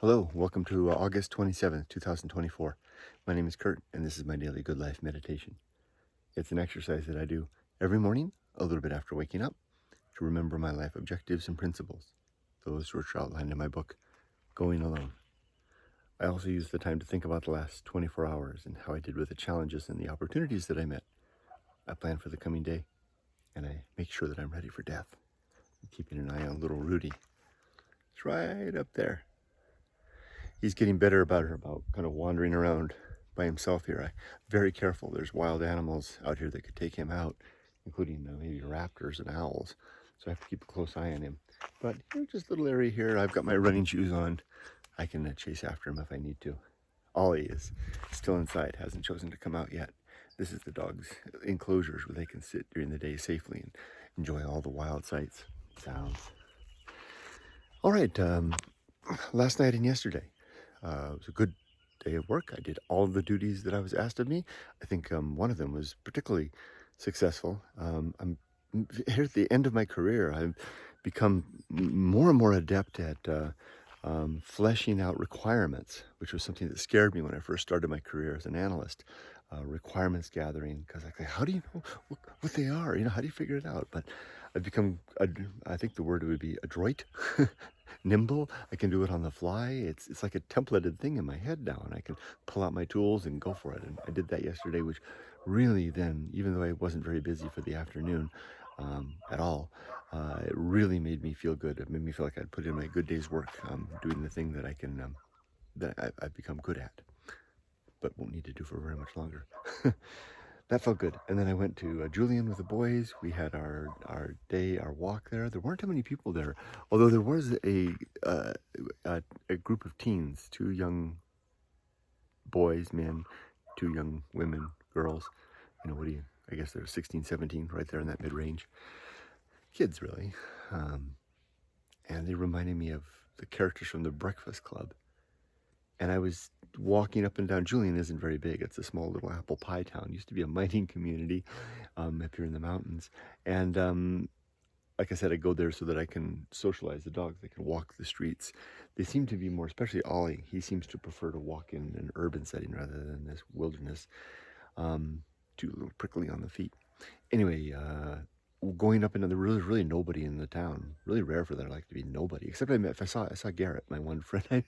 Hello, welcome to August 27th, 2024. My name is Kurt, and this is my daily Good Life meditation. It's an exercise that I do every morning, a little bit after waking up, to remember my life objectives and principles, those which are outlined in my book, Going Alone. I also use the time to think about the last 24 hours and how I did with the challenges and the opportunities that I met. I plan for the coming day, and I make sure that I'm ready for death. I'm keeping an eye on little Rudy. It's right up there. He's getting better about kind of wandering around by himself here. I'm very careful. There's wild animals out here that could take him out, including maybe raptors and owls. So I have to keep a close eye on him. But just a little area here. I've got my running shoes on. I can chase after him if I need to. Ollie is still inside, hasn't chosen to come out yet. This is the dog's enclosures where they can sit during the day safely and enjoy all the wild sights, sounds. All right, last night and yesterday. It was a good day of work. I did all of the duties that I was asked of me. I think one of them was particularly successful. I'm here at the end of my career. I've become more and more adept at fleshing out requirements, which was something that scared me when I first started my career as an analyst. Requirements gathering, because how do you know what they are? How do you figure it out? But I've become, I think the word would be adroit, nimble. I can do it on the fly. It's like a templated thing in my head now, and I can pull out my tools and go for it. And I did that yesterday, which really then, even though I wasn't very busy for the afternoon at all, it really made me feel good. It made me feel like I'd put in my good day's work, doing the thing that I can, I've become good at, but won't need to do for very much longer. That felt good. And then I went to Julian with the boys. We had our walk there. There weren't too many people there, although there was a group of teens, 2 young boys, men, 2 young women, girls. I guess they're 16, 17, right there in that mid-range. Kids, really. And they reminded me of the characters from the Breakfast Club. And I was walking up and down. Julian isn't very big. It's a small little apple pie town. It used to be a mining community up here in the mountains. And like I said, I go there so that I can socialize the dogs. They can walk the streets. They seem to be more, especially Ollie. He seems to prefer to walk in an urban setting rather than this wilderness. Too a little prickly on the feet. Anyway, going up into there was really nobody in the town. Really rare for there like to be nobody. Except I saw Garrett, my one friend.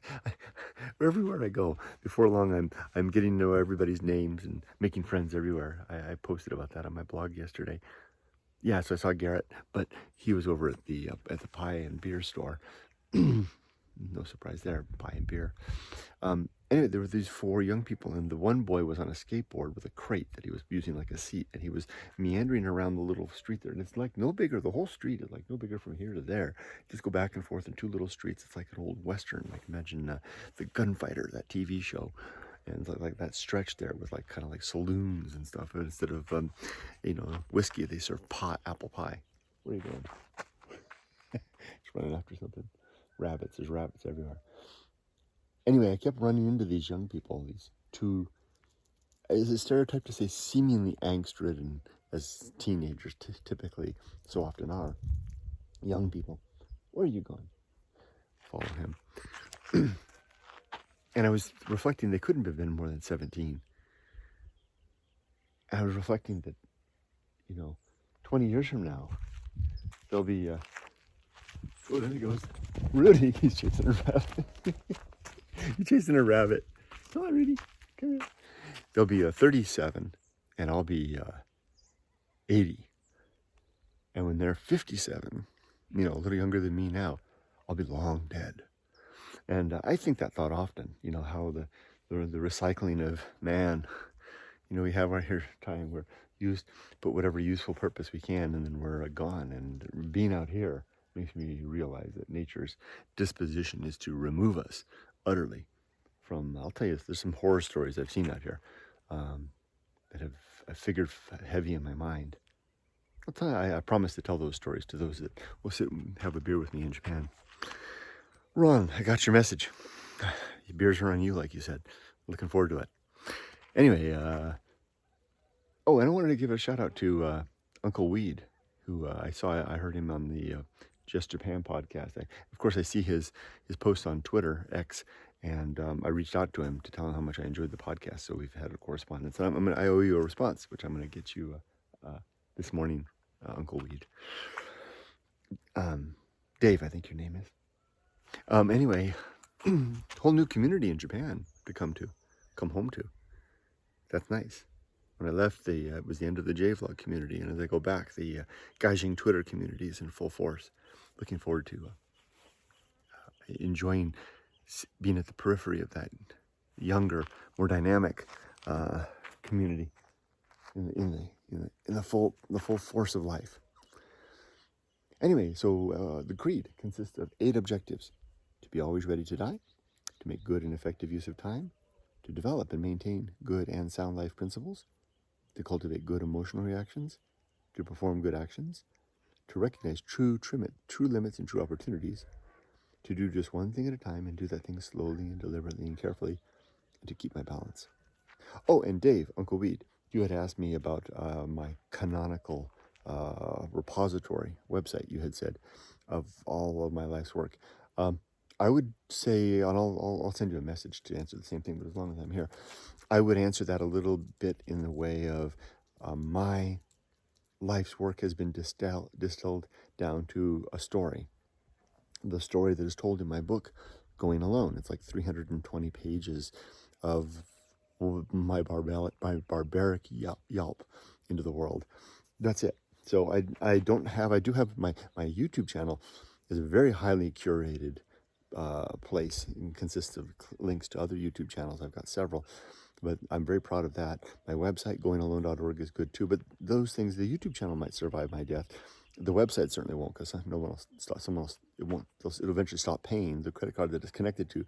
Everywhere I go, before long I'm getting to know everybody's names and making friends everywhere. I posted about that on my blog yesterday. Yeah, so I saw Garrett, but he was over at the pie and beer store. No surprise there, pie and beer. Anyway, there were these 4 young people, and the one boy was on a skateboard with a crate that he was using like a seat, and he was meandering around the little street there. And it's like no bigger, the whole street is like no bigger from here to there. Just go back and forth in 2 little streets. It's like an old Western, like imagine The Gunfighter, that TV show. And it's like that stretch there with like kind of like saloons and stuff. And instead of, whiskey, they serve apple pie. Where are you going? Just running after something. Rabbits, there's rabbits everywhere. Anyway, I kept running into these young people, these 2, is a stereotype to say seemingly angst-ridden, as teenagers typically so often are, young people. Where are you going? Follow him. And I was reflecting they couldn't have been more than 17. And I was reflecting that, 20 years from now, they'll be, oh, there he goes. Rudy, he's chasing a rabbit. He's chasing a rabbit. Come on, Rudy. Come here. They'll be 37, and I'll be 80. And when they're 57, a little younger than me now, I'll be long dead. And I think that thought often, how the recycling of man, we have our here time we're put whatever useful purpose we can, and then we're gone. And being out here makes me realize that nature's disposition is to remove us utterly from, I'll tell you, there's some horror stories I've seen out here that have figured heavy in my mind. I'll tell you, I promise to tell those stories to those that will sit and have a beer with me in Japan. Ron, I got your message. Your beers are on you, like you said. Looking forward to it. Anyway, and I wanted to give a shout out to Uncle Weed, who I heard him on the Just Japan podcast. Of course, I see his posts on Twitter, X, and I reached out to him to tell him how much I enjoyed the podcast. So we've had a correspondence. And I owe you a response, which I'm going to get you this morning, Uncle Weed. Dave, I think your name is. Anyway, whole new community in Japan to come home to. That's nice. When I left, it was the end of the J-Vlog community, and as I go back, the Gaijin Twitter community is in full force. Looking forward to enjoying being at the periphery of that younger, more dynamic community in the full force of life. Anyway, so the creed consists of 8 objectives: to be always ready to die, to make good and effective use of time, to develop and maintain good and sound life principles, to cultivate good emotional reactions, to perform good actions, to recognize true limits and true opportunities, to do just one thing at a time and do that thing slowly and deliberately and carefully, and to keep my balance. Oh, and Dave, Uncle Weed, you had asked me about my canonical repository website, you had said, of all of my life's work. I would say, and I'll send you a message to answer the same thing, but as long as I'm here, I would answer that a little bit in the way of my life's work has been distilled down to a story. The story that is told in my book, Going Alone. It's like 320 pages of my barbaric yelp into the world. That's it. So I do have my YouTube channel is a very highly curated place. It consists of links to other YouTube channels. I've got several, but I'm very proud of that. My website, goingalone.org, is good too. But those things, the YouTube channel might survive my death. The website certainly won't, because no one else, it'll eventually stop paying. The credit card that it's connected to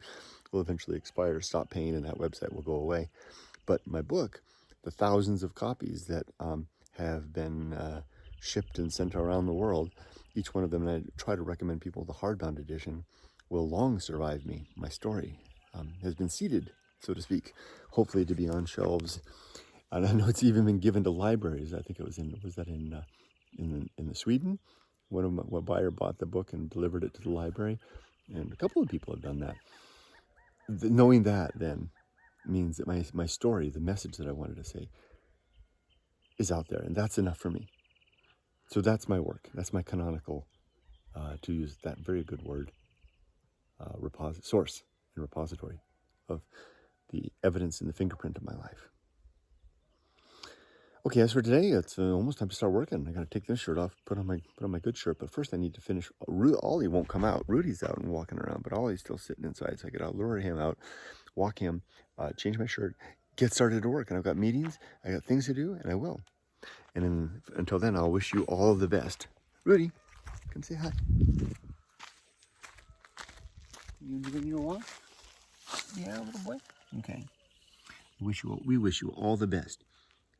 will eventually expire, stop paying, and that website will go away. But my book, the thousands of copies that have been shipped and sent around the world, each one of them, and I try to recommend people the hardbound edition, will long survive me. My story has been seeded, so to speak, hopefully to be on shelves. And I know it's even been given to libraries. I think it was in Sweden. One buyer bought the book and delivered it to the library, and a couple of people have done that. Knowing that then means that my story, the message that I wanted to say, is out there, and that's enough for me. So that's my work. That's my canonical, to use that very good word, source and repository of the evidence in the fingerprint of my life. Okay, as for today, it's almost time to start working. I got to take this shirt off, put on my good shirt, but first I need to finish. Ollie won't come out. Rudy's out and walking around, but Ollie's still sitting inside, so I got to lure him out, walk him, change my shirt, get started to work. And I've got meetings, I got things to do, and I will. And then, until then, I'll wish you all the best. Rudy, come say hi. You giving you a walk? Yeah, little boy. Okay. We wish you all the best.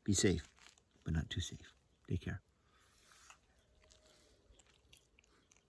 Be safe, but not too safe. Take care.